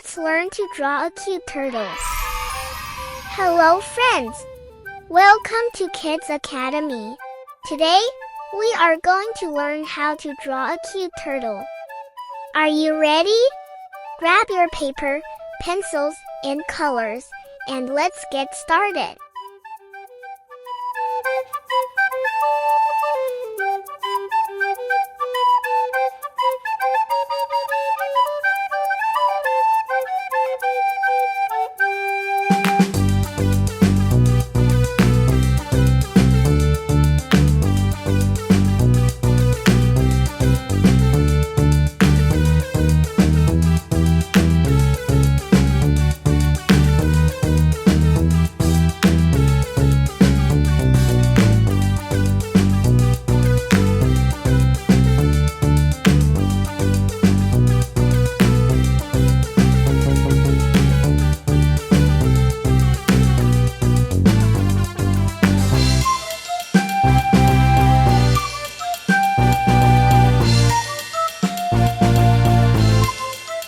Let's learn to draw a cute turtle. Hello friends! Welcome to Kids Academy. Today, we are going to learn how to draw a cute turtle. Are you ready? Grab your paper, pencils, and colors, and let's get started.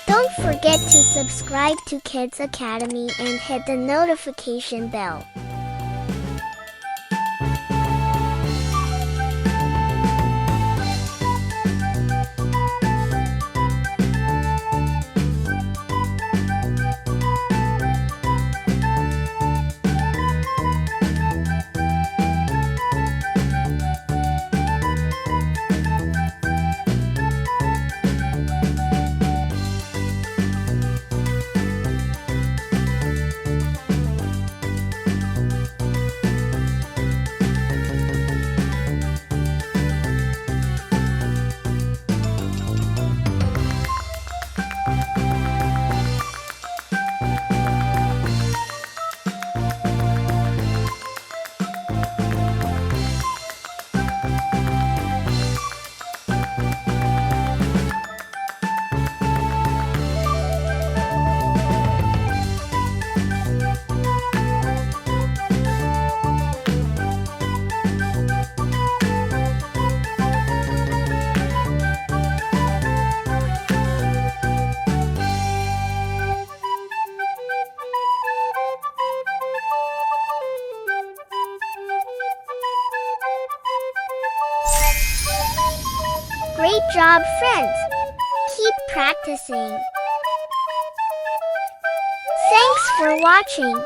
Don't forget to subscribe to Kids Academy and hit the notification bell. Great job, friends! Keep practicing. Thanks for watching.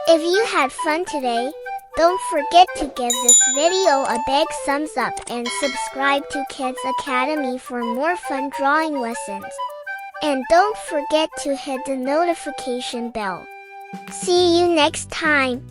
If you had fun today, don't forget to give this video a big thumbs up and subscribe to Kids Academy for more fun drawing lessons. And don't forget to hit the notification bell. See you next time.